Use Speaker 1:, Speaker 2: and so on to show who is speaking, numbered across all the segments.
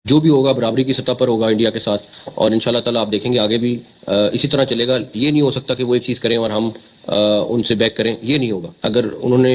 Speaker 1: जो भी होगा बराबरी की सतह पर होगा इंडिया के साथ, और इंशाल्लाह ताला आप देखेंगे आगे भी इसी तरह चलेगा। ये नहीं हो सकता कि वो एक चीज़ करें और हम उनसे बैक करें, ये नहीं होगा। अगर उन्होंने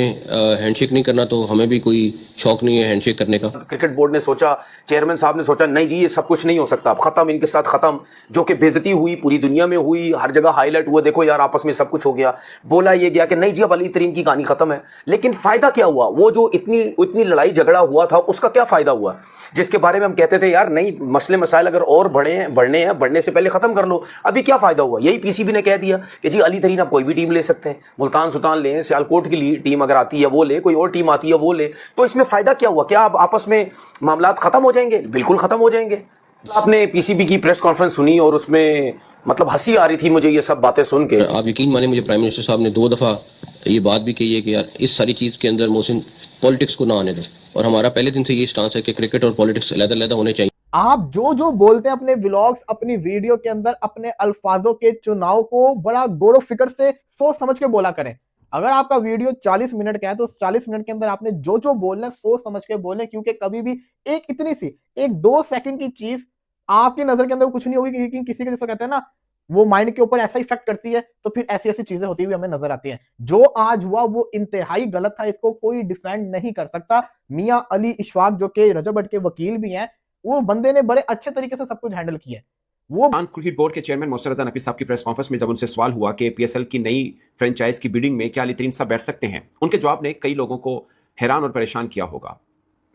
Speaker 1: हैंडशेक नहीं करना तो हमें भी कोई शौक नहीं है हैंडशेक करने का।
Speaker 2: क्रिकेट बोर्ड ने सोचा, चेयरमैन साहब ने सोचा, नहीं जी ये सब कुछ नहीं हो सकता, अब खत्म, इनके साथ खत्म। जो कि बेइज्जती हुई, पूरी दुनिया में हुई, हर जगह हाईलाइट हुआ, देखो यार आपस में सब कुछ हो गया। बोला ये गया कि नहीं जी अब अली तरीन की कहानी खत्म है। लेकिन फायदा क्या हुआ? वो जो इतनी इतनी लड़ाई झगड़ा हुआ था उसका क्या फायदा हुआ, जिसके बारे में हम कहते थे यार नहीं मसले मसाइल अगर और बढ़ने से पहले खत्म कर लो। अभी क्या फायदा हुआ? यही पीसीबी ने कह दिया कि जी अली तरीन आप कोई भी टीम ले सकते हैं, मुल्तान सुल्तान लें, सियालकोट की टीम अगर आती है वो ले, कोई और टीम आती है वो ले। तो इसमें फायदा क्या हुआ? क्या अब आपस में मामलात खत्म हो जाएंगे? बिल्कुल खत्म हो जाएंगे। आपने पीसीबी की प्रेस कॉन्फ्रेंस सुनी और उसमें मतलब हंसी आ रही थी मुझे ये सब बातें सुन के।
Speaker 1: आप यकीन माने मुझे प्राइम मिनिस्टर साहब ने 2 दफ़ा ये बात भी कही है कि यार इस सारी चीज़ के अंदर मोहसिन पॉलिटिक्स को ना आने दें, और हमारा पहले दिन से ये स्टांस है कि क्रिकेट और पॉलिटिक्स अलग-अलग होने चाहिए।
Speaker 3: आप जो जो बोलते हैं अपने व्लॉग्स, अपनी वीडियो के अंदर अपने अल्फाजों के चुनाव को बड़ा गौर फिक्र से सोच समझ के बोला करें। अगर आपका वीडियो 40 मिनट का है तो उस 40 मिनट के अंदर आपने जो जो बोलना है सोच समझ के बोलें, क्योंकि कभी भी एक इतनी सी एक 2 सेकंड की चीज आपकी नजर के अंदर कुछ नहीं होगी, लेकिन किसी के जैसा कहते हैं ना वो माइंड के ऊपर ऐसा इफेक्ट करती है, तो फिर ऐसी ऐसी चीजें होती हुई हमें नजर आती हैं। जो आज हुआ वो इंतहाई गलत था, इसको कोई डिफेंड नहीं कर सकता। मियां अली इशफाक जो कि रजब भट्ट के वकील भी हैं, वो बंदे ने बड़े अच्छे तरीके से सब कुछ हैंडल किया है। वो
Speaker 4: क्रिकेट बोर्ड के चेयरमैन मोहसिन रजा नकवी साहब की प्रेस कॉन्फ्रेंस में जब उनसे सवाल हुआ कि पीएसएल की नई फ्रेंचाइज की बिडिंग में क्या अली तरीन साहब बैठ सकते हैं, उनके जवाब ने कई लोगों को हैरान और परेशान किया होगा।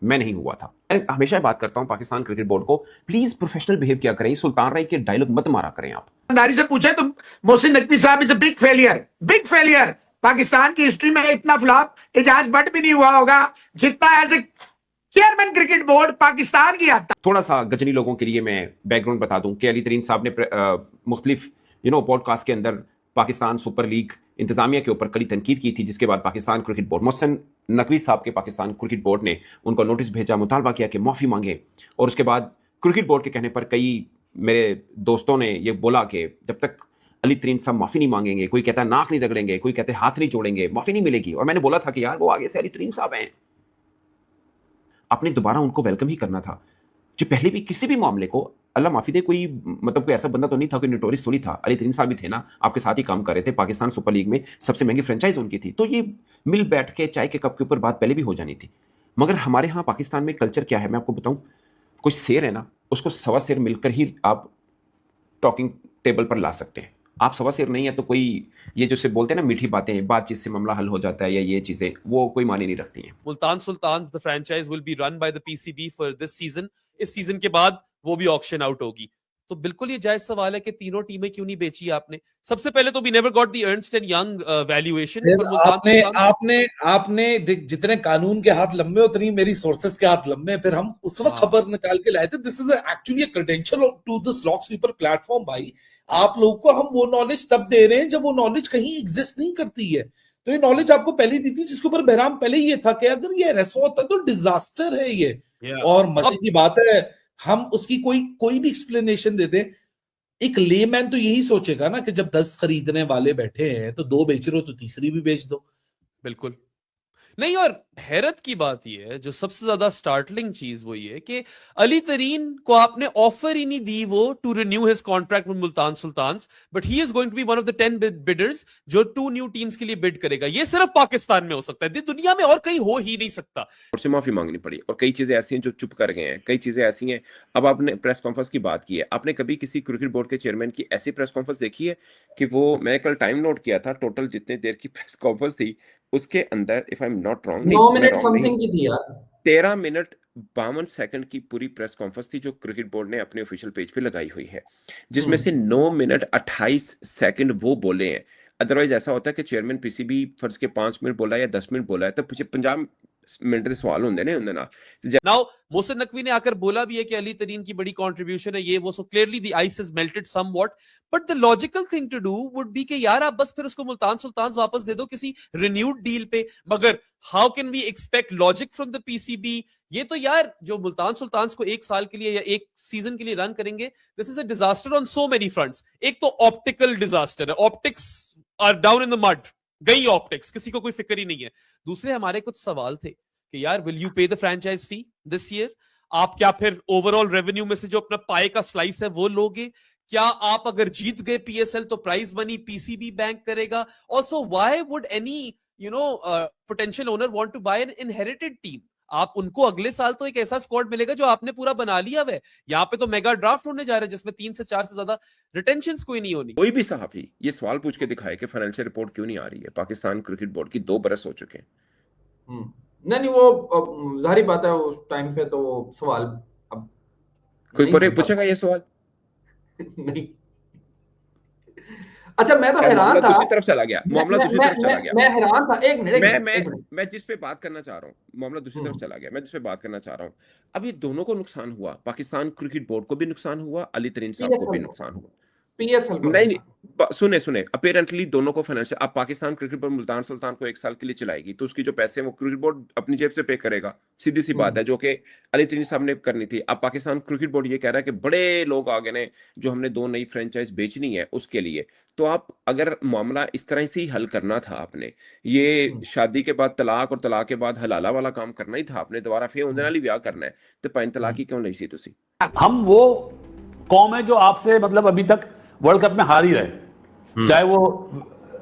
Speaker 4: मैं नहीं हुआ था। मैं हमेशा बात करता हूं पाकिस्तान क्रिकेट बोर्ड को, प्लीज प्रोफेशनल बिहेव किया करें, सुल्तान राय के डायलॉग मत मारा करें। आप
Speaker 5: नारी से पूछे तो मोहसिन नकवी साहब is a big failure. Pakistan की हिस्ट्री में इतना फ्लॉप एजाज भट्ट भी नहीं हुआ होगा जितना as a chairman cricket board Pakistan की आता।
Speaker 4: थोड़ा सा गजनी लोगों के लिए मैं बैकग्राउंड बता दूं कि अली तरीन साहब ने मुख्तलिफ पॉडकास्ट के अंदर पाकिस्तान सुपर लीग इंतजामिया के ऊपर कड़ी तनकीद की थी, जिसके बाद पाकिस्तान क्रिकेट बोर्ड, मोहसिन नकवी साहब के पाकिस्तान क्रिकेट बोर्ड ने उनको नोटिस भेजा, मुतालबा किया कि माफ़ी मांगे। और उसके बाद क्रिकेट बोर्ड के कहने पर कई मेरे दोस्तों ने ये बोला कि जब तक अली तरीन साहब माफ़ी नहीं मांगेंगे, कोई कहता है नाक नहीं रगड़ेंगे, कोई कहते हाथ नहीं जोड़ेंगे, माफ़ी नहीं मिलेगी। और मैंने बोला था कि यार वो आगे से अली तरीन साहब हैं, आपने दोबारा उनको वेलकम ही करना था। जो पहले भी किसी भी मामले को अल्लाह माफी दे, कोई मतलब कोई ऐसा बंदा तो नहीं था, कोई नोटोरियस तो नहीं था। अली तरीन साहब भी थे ना, आपके साथ ही काम कर रहे थे, पाकिस्तान सुपर लीग में सबसे महंगी फ्रेंचाइज उनकी थी, तो ये मिल बैठ के चाय के कप के ऊपर बात पहले भी हो जानी थी। मगर हमारे यहाँ पाकिस्तान में कल्चर क्या है मैं आपको बताऊं, कोई शेर है ना उसको सवा शेर मिलकर ही आप टॉकिंग टेबल पर ला सकते हैं। आप सवा शेर नहीं है तो कोई ये जो से बोलते हैं ना मीठी बातें, बातचीत से मामला हल हो जाता है, या ये चीजें वो कोई मानी नहीं रखती हैं।
Speaker 6: Multan Sultans the franchise will be run by the PCB for this season. इस सीजन के बाद वो भी ऑक्शन आउट होगी। तो बिल्कुल ये जायज सवाल है कि तीनों टीमें क्यों नहीं बेची आपने। सबसे पहले तो we never got the Ernst and Young valuation for Multan.
Speaker 7: आपने जितने कानून के हाथ लंबे उतनी मेरी सोर्सेस के हाथ लंबे। फिर हम उस वक्त खबर निकाल के लाए थे। This is actually credential to the slog sweeper platform. भाई आप लोगों को हम वो नॉलेज तब दे रहे हैं जब वो नॉलेज कहीं एग्जिस्ट नहीं करती है। तो ये नॉलेज आपको पहले दी थी, जिसके ऊपर बहराम पहले ये था कि अगर ये ऐसा होता तो डिजास्टर है ये। और मजे की बात है हम उसकी कोई भी एक्सप्लेनेशन दे दे, एक लेमैन तो यही सोचेगा ना कि जब 10 खरीदने वाले बैठे हैं तो 2 बेच रहे हो तो तीसरी भी बेच दो।
Speaker 6: बिल्कुल नहीं। और हैरत की बात यह है, जो सबसे ज्यादा स्टार्टलिंग चीज वो ये है कि अली तरीन को आपने ऑफर ही नहीं दी वो to renew his contract with Multan Sultans, but he is going to be one of the 10 bidders जो 2 न्यू टीम्स के लिए बिड करेगा। ये सिर्फ पाकिस्तान में हो सकता है, दुनिया में और कहीं हो ही नहीं सकता।
Speaker 4: और से माफी मांगनी पड़ी, और कई चीजें ऐसी हैं जो चुप कर गए हैं, कई चीजें ऐसी हैं। अब आपने प्रेस कॉन्फ्रेंस की बात की है, आपने कभी किसी क्रिकेट बोर्ड के चेयरमैन की ऐसी प्रेस कॉन्फ्रेंस देखी है कि वो, मैं कल टाइम नोट किया था, टोटल जितने देर की प्रेस कॉन्फ्रेंस थी उसके अंदर, if I am not wrong,
Speaker 8: 9 minute something की थी यार,
Speaker 4: 13 मिनट 52 सेकंड की पूरी प्रेस कॉन्फ्रेंस थी जो क्रिकेट बोर्ड ने अपने ऑफिशियल पेज पे लगाई हुई है, जिसमें से 9 मिनट 28 सेकंड वो बोले हैं। अदरवाइज ऐसा होता है कि चेयरमैन पीसीबी फर्ज के 5 मिनट बोला है या 10 मिनट बोला है तो 50 मिनट के सवाल होंगे ने उन्हें ना।
Speaker 6: नाउ मोहसिन नकवी ने आकर बोला भी है कि अली तरीन की बड़ी कंट्रीब्यूशन है ये वो, so clearly the ice is melted somewhat, but the logical thing to do would be कि यार आप बस फिर उसको मुल्तान सुल्तान्स वापस दे दो किसी रिन्यूड डील पे। मगर how can we expect logic from the PCB? ये तो यार जो मुल्तान सुल्तान्स को 1 साल के लिए या 1 सीजन के लिए रन करेंगे, this is a disaster on so many fronts. एक तो ऑप्टिकल डिजास्टर है, optics are down in the mud, गई ऑप्टिक्स, किसी को कोई फिक्र ही नहीं है। दूसरे हमारे कुछ सवाल थे कि यार विल यू पे the franchise fee this year? आप क्या फिर ओवरऑल रेवेन्यू में से जो अपना पाए का स्लाइस है वो लोगे? क्या आप अगर जीत गए पीएसएल तो प्राइज मनी पीसीबी बैंक करेगा? Also why would any potential owner want to buy an inherited team? आप उनको अगले साल तो एक ऐसा स्क्वाड मिलेगा जो आपने पूरा बना लिया है। यहाँ पे तो मेगा ड्राफ्ट होने जा रहा है जिसमें 3 से 4 से ज्यादा रिटेंशंस कोई नहीं होनी।
Speaker 4: कोई भी सहाफी ये सवाल पूछ के दिखाए कि फाइनेंशियल रिपोर्ट क्यों नहीं आ रही है। पाकिस्तान क्रिकेट बोर्ड की 2 बरस हो चुके हैं।
Speaker 8: नहीं वो जाहिर बात है उस टाइम पे तो वो सवाल अब
Speaker 4: कोई
Speaker 8: नहीं बनता।
Speaker 4: पूछेगा ये सवाल?
Speaker 8: नहीं। अच्छा मैं तो
Speaker 4: यार,
Speaker 8: हैरान
Speaker 4: मामला
Speaker 8: था।
Speaker 4: दूसरी तरफ चला गया। मामला दूसरी तरफ चला गया।
Speaker 8: मैं हैरान था। एक मिनट
Speaker 4: मैं जिस पे बात करना चाह रहा हूँ, मामला दूसरी तरफ चला गया। मैं जिस पे बात करना चाह रहा हूँ, अब ये दोनों को नुकसान हुआ। पाकिस्तान क्रिकेट बोर्ड को भी नुकसान हुआ, अली तरीन साहब को भी नुकसान हुआ।
Speaker 8: पीएसएल को
Speaker 4: नहीं, सुने अपेरेंटली दोनों को फाइनेंशियल। अब पाकिस्तान क्रिकेट बोर्ड मुल्तान सुल्तान को 1 साल के लिए चलाएगी तो उसकी जो पैसे वो क्रिकेट बोर्ड अपनी जेब से पे करेगा, सीधी सी बात है, जो कि अली तरीन साहब ने करनी थी। अब पाकिस्तान क्रिकेट बोर्ड ये कह रहा है कि बड़े लोग आगे ने जो हमने 2 नई फ्रेंचाइज बेचनी है उसके लिए। तो आप अगर मामला इस तरह से ही हल करना था, आपने ये शादी के बाद तलाक और तलाक के बाद हलाला वाला काम करना ही था। आपने दोबारा फिर उनके नाल ही ब्याह करना है तो 5 तलाक ही क्यों नहीं सी तुसी?
Speaker 9: हम वो कौम है जो आपसे मतलब अभी तक वर्ल्ड कप में हार ही रहे, चाहे वो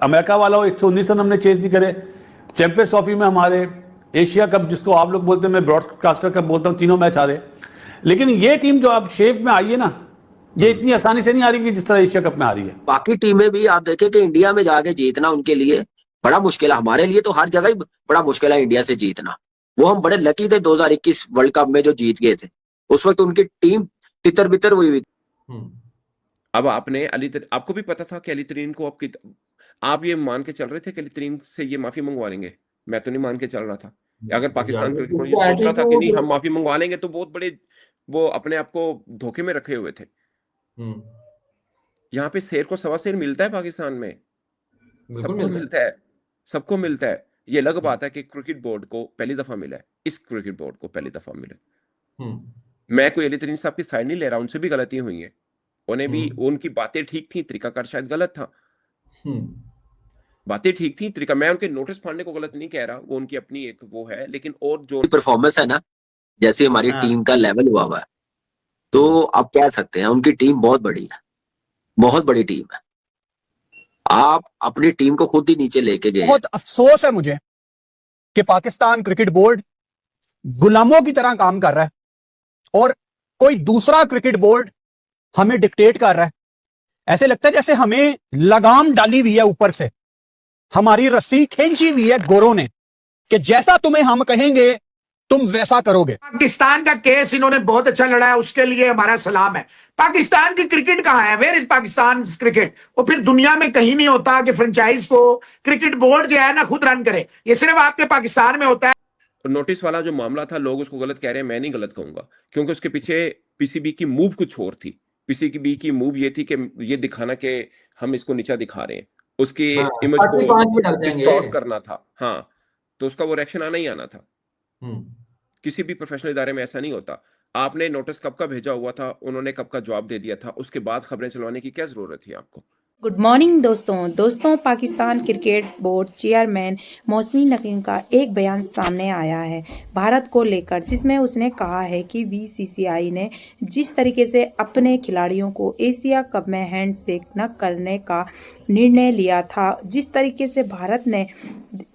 Speaker 9: अमेरिका वाला हो। 119 रन हमने चेज नहीं करे। चैंपियंस ट्रॉफी में हमारे एशिया कप जिसको आप लोग बोलते हैं, मैं ब्रॉडकास्टर कप बोलता हूं, 3 मैच हारे। लेकिन ये टीम जो अब शेप में आई है ना, ये इतनी आसानी से नहीं आ रही कि जिस तरह एशिया कप में आ रही है।
Speaker 10: बाकी टीमें भी आप देखें कि इंडिया में जाके जीतना उनके लिए बड़ा मुश्किल है। हमारे लिए तो हर जगह ही बड़ा मुश्किल है इंडिया से जीतना। वो हम बड़े लकी थे 2021 वर्ल्ड कप में जो जीत गए थे। उस वक्त उनकी टीम तितर बितर हुई थी।
Speaker 4: अब आपने आपको भी पता था कि अली तरीन को आप ये मान के चल रहे थे कि अली तरीन से ये माफी मंगवा लेंगे? मैं तो नहीं मान के चल रहा था। अगर पाकिस्तान क्रिकेट बोर्ड ये सोच रहा था कि नहीं हम माफी मंगवा लेंगे तो बहुत बड़े वो अपने आप को धोखे में रखे हुए थे। यहाँ पे शेर को सवा शेर मिलता है पाकिस्तान में, सबको मिलता है, सबको मिलता है। ये अलग बात है कि क्रिकेट बोर्ड को पहली दफा मिला है, इस क्रिकेट बोर्ड को पहली दफा मिला। मैं कोई अली तरीन साहब की साइड नहीं ले रहा, उनसे भी गलतियां हुई हैं, उन्हें भी उनकी बातें ठीक थी, तरीकाकार शायद गलत था। बातें ठीक थी, तरीका, मैं उनके नोटिस फाड़ने को गलत नहीं कह रहा, वो उनकी अपनी एक वो है, लेकिन और जो
Speaker 10: परफॉर्मेंस है ना, जैसे हमारी टीम का लेवल हुआ है, तो आप कह सकते हैं उनकी टीम बहुत बड़ी है, बहुत बड़ी टीम है। आप अपनी टीम को खुद ही नीचे लेके गए।
Speaker 11: बहुत अफसोस है मुझे कि पाकिस्तान क्रिकेट बोर्ड गुलामों की तरह काम कर रहा है और कोई दूसरा क्रिकेट बोर्ड हमें डिक्टेट कर रहा है। ऐसे लगता है जैसे हमें लगाम डाली हुई है ऊपर से, हमारी रस्सी खींची हुई है गोरों ने कि जैसा तुम्हें हम कहेंगे तुम वैसा करोगे।
Speaker 5: पाकिस्तान का केस इन्होंने बहुत अच्छा लड़ा है, उसके लिए हमारा सलाम है। पाकिस्तान की क्रिकेट कहाँ है? Where is Pakistan cricket? वो फिर दुनिया में कहीं नहीं होता कि फ्रेंचाइज को क्रिकेट बोर्ड जो है ना खुद रन करे, ये सिर्फ आपके पाकिस्तान में होता है।
Speaker 4: नोटिस वाला जो मामला था, लोग उसको गलत कह रहे हैं, मैं नहीं गलत कहूंगा, क्योंकि उसके पीछे पीसीबी की मूव कुछ और थी। पीसीबी की मूव ये थी कि ये दिखाना कि हम इसको नीचा दिखा रहे हैं, उसकी इमेज को डिस्टॉर्ट करना था। हाँ, तो उसका वो रिएक्शन आना ही आना था। किसी भी प्रोफेशनल इदारे में ऐसा नहीं होता। आपने नोटिस कब का भेजा हुआ था, उन्होंने कब का जवाब दे दिया था, उसके बाद खबरें चलवाने की क्या जरूरत थी आपको?
Speaker 12: गुड मॉर्निंग दोस्तों, Pakistan cricket board chairman Mohsin Naqvi का एक बयान सामने आया है भारत को लेकर, जिसमें उसने कहा है कि बीसीसीआई ने जिस तरीके से अपने खिलाड़ियों को एशिया कप में हैंडशेक न करने का निर्णय लिया था, जिस तरीके से भारत ने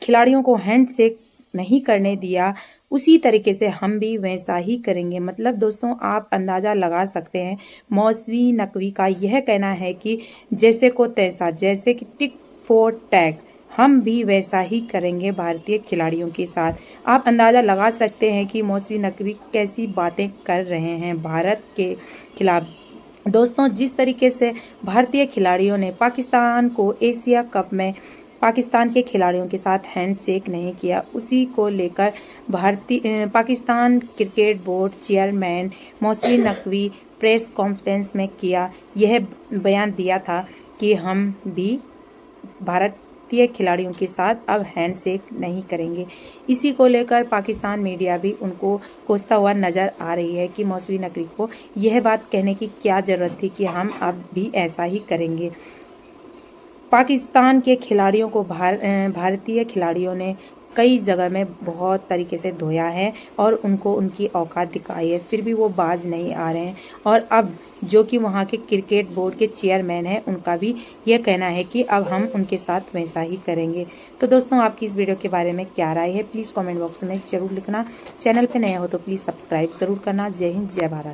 Speaker 12: खिलाड़ियों को हैंडशेक नहीं करने दिया, उसी तरीके से हम भी वैसा ही करेंगे। मतलब दोस्तों, आप अंदाज़ा लगा सकते हैं मौसवी नकवी का यह कहना है कि जैसे को तैसा, जैसे कि टिक फॉर टैग, हम भी वैसा ही करेंगे भारतीय खिलाड़ियों के साथ। आप अंदाज़ा लगा सकते हैं कि मौसवी नकवी कैसी बातें कर रहे हैं भारत के खिलाफ। दोस्तों, जिस तरीके से भारतीय खिलाड़ियों ने पाकिस्तान को एशिया कप में पाकिस्तान के खिलाड़ियों के साथ हैंडशेक नहीं किया, उसी को लेकर Pakistan cricket board chairman Mohsin Naqvi press conference में यह बयान दिया था कि हम भी भारतीय खिलाड़ियों के साथ अब हैंडशेक नहीं करेंगे। इसी को लेकर पाकिस्तान मीडिया भी उनको कोसता हुआ नजर आ रही है कि मोहसिन नकवी को यह बात कहने की क्या जरूरत थी कि हम अब भी ऐसा ही करेंगे। पाकिस्तान के खिलाड़ियों को भारतीय खिलाड़ियों ने कई जगह में बहुत तरीके से धोया है और उनको उनकी औकात दिखाई है, फिर भी वो बाज नहीं आ रहे हैं। और अब जो कि वहाँ के क्रिकेट बोर्ड के चेयरमैन हैं, उनका भी यह कहना है कि अब हम उनके साथ वैसा ही करेंगे। तो दोस्तों, आपकी इस वीडियो के बारे में क्या राय है, प्लीज़ कमेंट बॉक्स में जरूर लिखना। चैनल पे नए हो तो प्लीज़ सब्सक्राइब जरूर करना। जय हिंद, जय भारत।